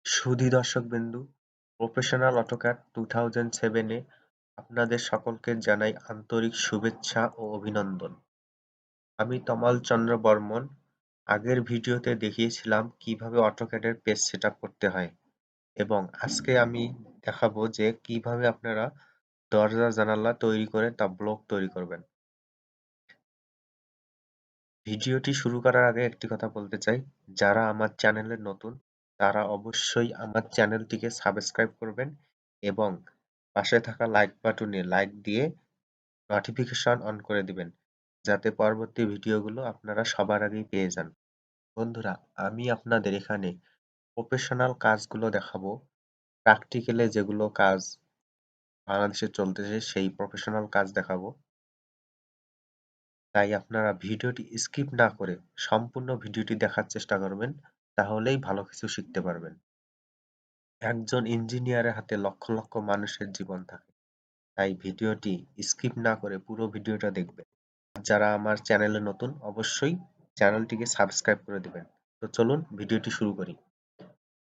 সুধী দর্শকবৃন্দু, professional AutoCAD 2007 এ আপনাদের সকলকে জানাই আন্তরিক শুভেচ্ছা ও অভিনন্দন। আমি তমাল চন্দ্র বর্মন। আগের ভিডিওতে দেখিয়েছিলাম কিভাবে অটোক্যাডের পেজ সেটআপ করতে হয় এবং আজকে আমি দেখাবো যে কিভাবে আপনারা দরজা জানালা তৈরি করে তা ব্লক তৈরি করবেন। ভিডিওটি শুরু করার আগে একটি কথা বলতে চাই, যারা আমার চ্যানেলে নতুন তারা অবশ্যই আমার চ্যানেলটিকে সাবস্ক্রাইব করবেন এবং পাশে থাকা লাইক বাটনে লাইক দিয়ে নোটিফিকেশন অন করে দিবেন, যাতে পরবর্তী ভিডিওগুলো আপনারা সবার আগেই পেয়ে যান। বন্ধুরা, আমি আপনাদের এখানে প্রফেশনাল কাজগুলো দেখাবো, প্র্যাকটিক্যালে যেগুলো কাজ বাংলাদেশে চলতেছে সেই প্রফেশনাল কাজ দেখাবো। তাই আপনারা ভিডিওটি স্কিপ না করে সম্পূর্ণ ভিডিওটি দেখার চেষ্টা করবেন, তাহলেই ভালো কিছু শিখতে পারবেন। একজন ইঞ্জিনিয়ারের হাতে লক্ষ লক্ষ মানুষের জীবন থাকে, তাই ভিডিওটি স্কিপ না করে পুরো ভিডিওটা দেখবেন। যারা আমার চ্যানেলে নতুন অবশ্যই চ্যানেলটিকে সাবস্ক্রাইব করে দিবেন। তো চলুন ভিডিওটি শুরু করি।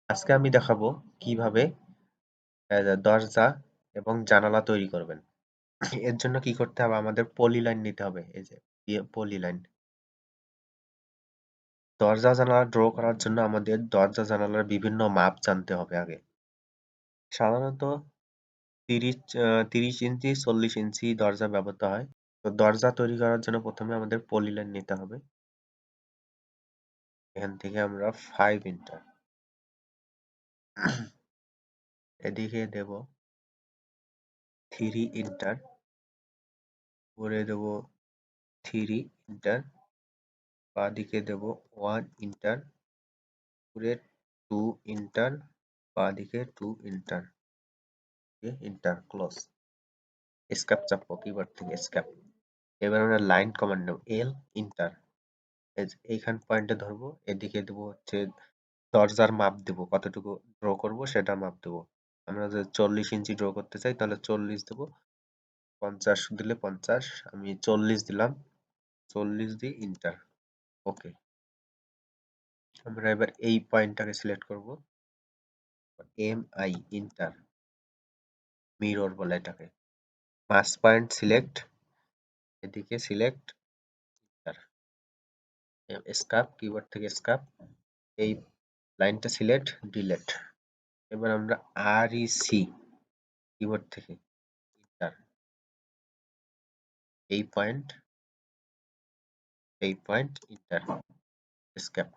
আজকে আমি দেখাবো কিভাবে দরজা এবং জানালা তৈরি করবেন। এর জন্য কি করতে হবে, আমাদের পলি লাইন নিতে হবে। এই যে পলি লাইন। দরজা জানালা ড্র করার জন্য আমাদের দরজা জানালার বিভিন্ন মাপ জানতে হবে আগে। সাধারণত 30 ইঞ্চি 40 ইঞ্চি দরজা ব্যবহৃত হয়। তো দরজা তৈরি করার জন্য প্রথমে আমাদের পলি লাইন নিতে হবে। এখান থেকে আমরা 5 ইন্টার এদিকে দেব 3 ইন্টার, উপরে দেব 3 ইন্টার, বাঁ দিকে দেব 1 ইন্টার, উপরে 2 ইন্টার, বাঁ দিকে 2 ইন্টার, ইন্টার ক্লোজ। এসকেপ চাপবো কিবোর্ড থেকে, এসকেপ। এবার আমরা লাইন কমান্ড নেব, এল ইন্টার। এইখান পয়েন্টে ধরবো, এদিকে দেবো হচ্ছে দরজার মাপ দেবো, কতটুকু ড্র করব সেটা মাপ দেবো। আমরা যদি 40 ইঞ্চি ড্র করতে চাই তাহলে 40 দেবো, 50 দিলে 50, আমি 40 দিলাম, 40 দিয়ে ইন্টার। ওকে। আমরা এবার এই পয়েন্টটাকে সিলেক্ট করব, এম আই ইন্টার, মিরর বলে এটাকে। মাস পয়েন্ট সিলেক্ট, এদিকে সিলেক্ট, ইন্টার। এসকেপ, কিবোর্ড থেকে এসকেপ। এই লাইনটা সিলেক্ট, ডিলেট। এবার আমরা আর ই সি, কিবোর্ড থেকে ইন্টার। এই পয়েন্ট ইন্টার, এসকেপ।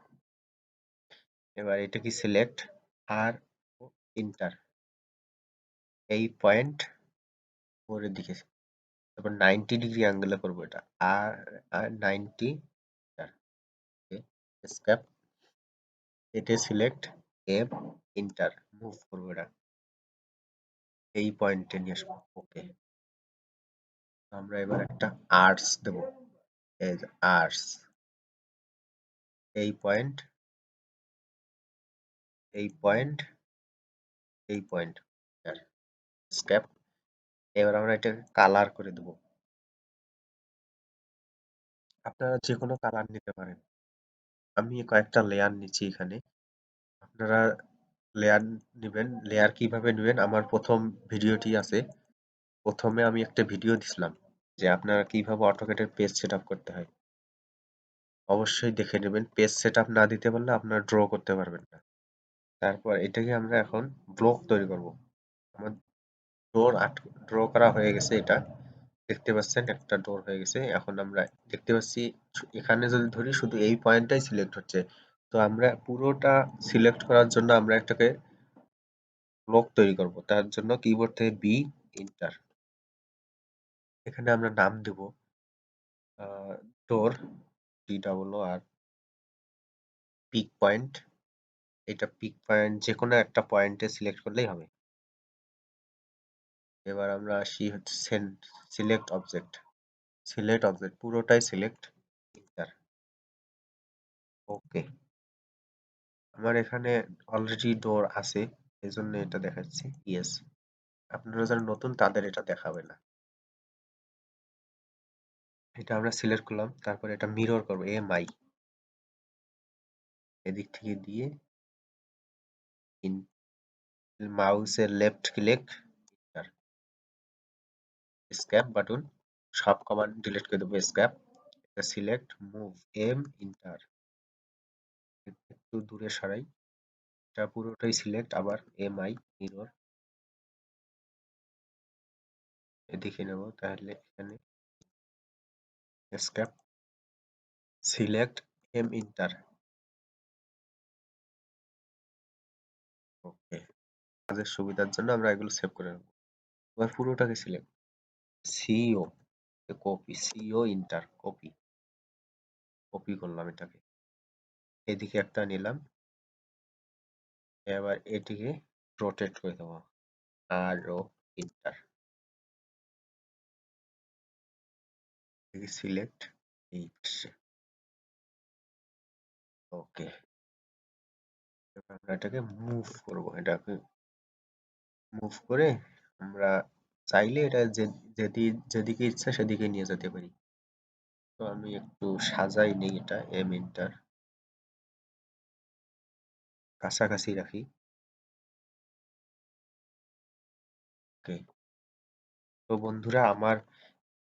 এবার এটা কি সিলেক্ট, আর ও ইন্টার। এই পয়েন্ট উপরের দিকে, তারপর 90 ডিগ্রি অ্যাঙ্গেলে করবো এটা, আর 90 ইন্টার, এসকেপ। এটা সিলেক্ট, এফ ইন্টার, মুভ করবো এটা, এই পয়েন্টে নিয়ে আসবো। ওকে। আমরা এবার একটা আর্টস দেব, এই আর্টস, এই পয়েন্ট, এই পয়েন্ট, এই পয়েন্ট, স্কেপ। এবার আমরা এটাকে কালার করে দেব। আপনারা যে কোনো কালার নিতে পারেন, আমি কয়েকটা লেয়ার নিচ্ছি এখানে। আপনারা লেয়ার নেবেন। লেয়ার কিভাবে নেবেন আমার প্রথম ভিডিওটি আছে, প্রথমে আমি একটা ভিডিও দিছিলাম যে আপনারা কিভাবে অটোক্যাডের পেজ সেটআপ করতে হয়। অবশ্যই দেখে নেবেন, পেজ সেটআপ না দিতে পারলে আপনারা ড্র করতে পারবেন না। তারপর এটাকে আমরা এখন ব্লক তৈরি করব। আমার ডোর ড্র করা হয়ে গেছে, এটা দেখতে পাচ্ছেন একটা ডোর হয়ে গেছে। এখন আমরা দেখতে পাচ্ছি এখানে যদি ধরি শুধু এই পয়েন্টটাই সিলেক্ট হচ্ছে, তো আমরা পুরোটা সিলেক্ট করার জন্য আমরা একটাকে ব্লক তৈরি করব। তার জন্য কিবোর্ড থেকে বি ইন্টার, এখানে আমরা নাম দেব ডোর, ডি ডাবল ও আর, পিক পয়েন্ট। এটা পিক পয়েন্ট যে কোনো একটা পয়েন্টে সিলেক্ট করলেই হবে। এবার আমরা আসি হচ্ছে সিলেক্ট অবজেক্ট, পুরোটাই সিলেক্ট, ইন্টার। ওকে। আমার এখানে অলরেডি ডোর আছে, এই জন্য এটা দেখাচ্ছি ইয়েস। আপনারা যারা নতুন তাদের এটা দেখাবে না। এটা আমরা সিলেক্ট করলাম, তারপর এটা মিরর করবো, এম আই, এদিক থেকে দিয়ে ইন মাউসের লেফট ক্লিক, স্ক্যাপ বাটন, সব কমান্ড ডিলিট করে দেবো, escape, select, move, M, enter, একটু দূরে সরাই, এটা পুরোটাই সিলেক্ট, আবার এম আই মিরর এদিকে নেব, তাহলে এখানে স্ক্যাপ, সিলেক্ট, এম, ইন্টার, ওকে। কাজের সুবিধার জন্য আমরা এগুলো সেভ করে নেব। এবার পুরোটাকে সিলেক্ট, সিও, কপি, সিও ইন্টার, কপি, কপি করলাম এটাকে, এদিকে একটা নিলাম, এবার এটিকে রোটেট করে দেবো, আর ও ইন্টার, সিলেক্ট, এই পাশে, ওকে। এবার আমরা এটাকে মুভ করব, এটাকে মুভ করে আমরা চাইলে এটা যেদিকে ইচ্ছা সেদিকে নিয়ে যেতে পারি। তো আমি একটু সাজাই নেই, এটা এম, ইন্টার, কাছাকাছি রাখি, ওকে। তো বন্ধুরা, আমার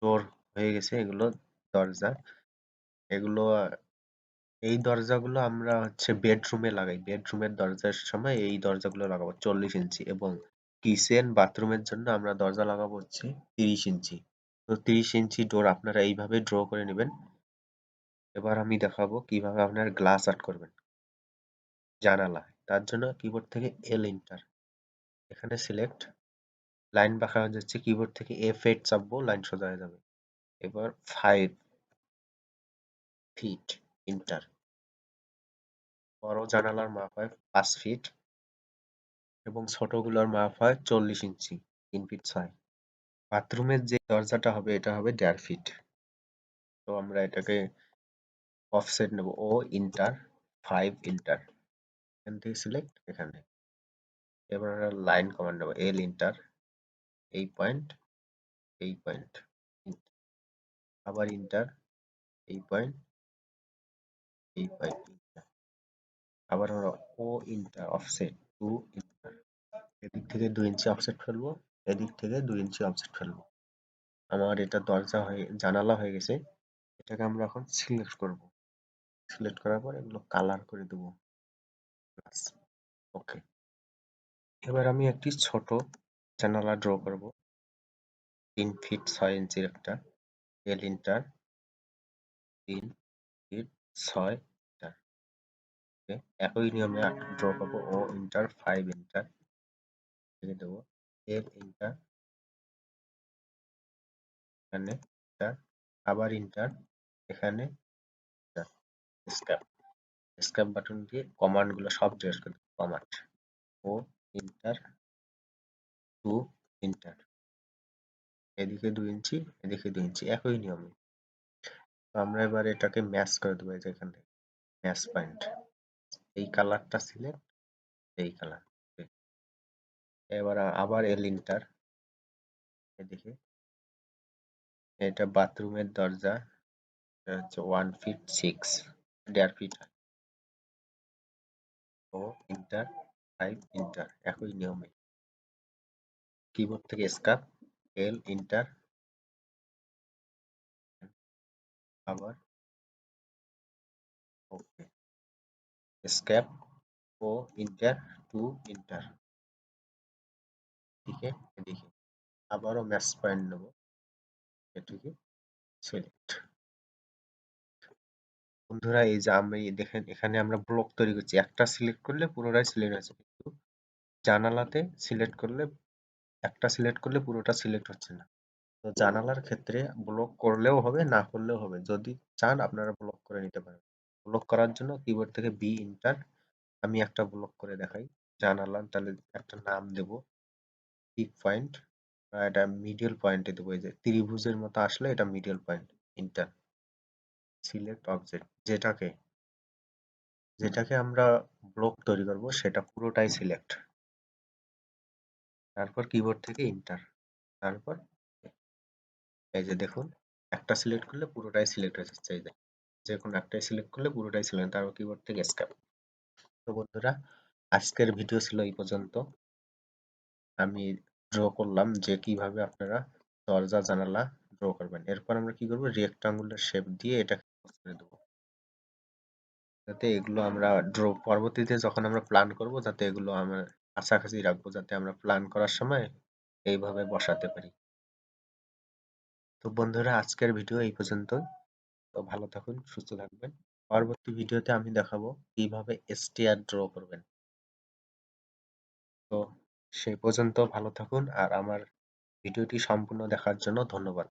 ডোর হয়ে গেছে, এগুলো দরজা, এগুলো এই দরজাগুলো আমরা হচ্ছে বেডরুমে লাগাই, বেডরুমের দরজার সময় এই দরজাগুলো লাগাবো 40 ইঞ্চি, এবং কিচেন বাথরুমের জন্য আমরা দরজা লাগাবো হচ্ছে 30 ইঞ্চি। তো 30 ইঞ্চি ডোর আপনারা এইভাবে ড্র করে নেবেন। এবার আমি দেখাবো কিভাবে আপনার গ্লাস আর্ট করবেন জানালা। তার জন্য কিবোর্ড থেকে এল, ইন্টার, এখানে সিলেক্ট, লাইন বাঁকা হয়ে যাচ্ছে, কিবোর্ড থেকে F8 চাপবো, লাইন সোজা হয়ে যাবে। এবার 5 ফিট, ইন্টার, বড় জানালার মাপ হয় 5 ফিট, এবং ছোটগুলোর মাপ হয় 40 ইঞ্চি, 3 ফিট 6। বাথরুমের যে দরজাটা হবে এটা হবে 1.5 ফিট। তো আমরা এটাকে অফসেট নেব, ও ইন্টার, 5 ইন্টার, এখান থেকে সিলেক্ট, এখানে। এবার আমরা লাইন কমান্ড নেব, এল, ইন্টার, এই পয়েন্ট, এই পয়েন্ট, আবার ইন্টার, এই পয়েন্ট, এই পয়েন্ট, আবার আমরা ও ইন্টার, অফসেট 2 ইন্টার, এদিক থেকে 2 ইঞ্চি অফসেট ফেলবো, এদিক থেকে 2 ইঞ্চি অফসেট ফেলবো। আমার এটা দরজা হয়ে জানালা হয়ে গেছে। এটাকে আমরা এখন সিলেক্ট করব, সিলেক্ট করার পর এগুলো কালার করে দেবো, ওকে। এবার আমি একটি ছোট জানালা ড্র করব, 3 ফিট 6 ইঞ্চির একটা, এল, ইন্টার, 3 ফিট 6 ইন্টার, একই নিয়মে ড্র করবো, ও ইন্টার, 5 ইন্টার, লিখে দেবো, এল, ইন্টার, এখানে ইন্টার, আবার ইন্টার, এখানে স্ক্যাপ, স্ক্যাপ বাটন দিয়ে কমান্ড গুলো সব জিজ্ঞেস করে দেবো, কমান্ড, ও ইন্টার, 2 ইন্টার, এদিকে 2 ইঞ্চি, এদিকে 2 ইঞ্চি, একই নিয়মে। তো আমরা এবার এটাকে ম্যাচ করে দেবো, এই যে এখানে ম্যাচ পয়েন্ট, এই কালারটা সিলেক্ট, এই কালার, এবার আবার এল, ইন্টার, এদিকে এটা বাথরুমের দরজা, এটা হচ্ছে 1 ফিট 6, 1.5 ফিট, ও ইন্টার, 5 ইন্টার, একই নিয়মে কিবোর্ড থেকে স্ক্যাপ, এল, ইন্টার, আবার ওকে, স্ক্যাপ, ও ইন্টার, 2 ইন্টার, এদিকে এদিকে আবারও ম্যাচ পয়েন্ট নেব, এটিকে সিলেক্ট। বন্ধুরা, এই যে আমি দেখেন এখানে আমরা ব্লক তৈরি করছি, একটা সিলেক্ট করলে পুরোটাই সিলেক্ট হয়েছে, কিন্তু জানালাতে সিলেক্ট করলে, একটা সিলেক্ট করলে পুরোটা সিলেক্ট হচ্ছে না। তো জানালার ক্ষেত্রে ব্লক করলেও হবে, না করলেও হবে, যদি চান আপনারা ব্লক করে নিতে পারেন। ব্লক করার জন্য কিবোর্ড থেকে বি, ইন্টার, আমি একটা ব্লক করে দেখাই জানালা, তাহলে একটা নাম দেব, পিক পয়েন্ট, এটা মিডল পয়েন্টে দেবো, এই যে ত্রিভুজের মতো আসলে এটা middle point, inter, select object, যেটাকে যেটাকে আমরা ব্লক তৈরি করব সেটা পুরোটাই সিলেক্ট, তারপর কিবোর্ড থেকে ইন্টার, তারপর এই যে দেখুন, একটা সিলেক্ট করলে পুরোটাই সিলেক্ট হয়ে যাচ্ছে, এই যে কোনো একটাই সিলেক্ট করলে পুরোটাই সিলেক্ট, তারপর কিবোর্ড থেকে এসকেপ। তো বন্ধুরা, আজকের ভিডিও ছিল এই পর্যন্ত। আমি ড্র করলাম যে কিভাবে আপনারা দরজা জানালা ড্র করবেন। এরপর আমরা কি করব, রেক্টাঙ্গুলার শেপ দিয়ে এটা করে দেবো, যাতে এগুলো আমরা পরবর্তীতে যখন আমরা প্ল্যান করব যাতে এগুলো আমরা কাছাকাছি রাখবো, যাতে আমরা প্ল্যান করার সময় এইভাবে বসাতে পারি। তো বন্ধুরা, আজকের ভিডিও এই পর্যন্তই। তো ভালো থাকুন, সুস্থ থাকবেন। পরবর্তী ভিডিওতে আমি দেখাবো কিভাবে স্টেয়ার ড্র করবেন। তো সেই পর্যন্ত ভালো থাকুন, আর আমার ভিডিওটি সম্পূর্ণ দেখার জন্য ধন্যবাদ।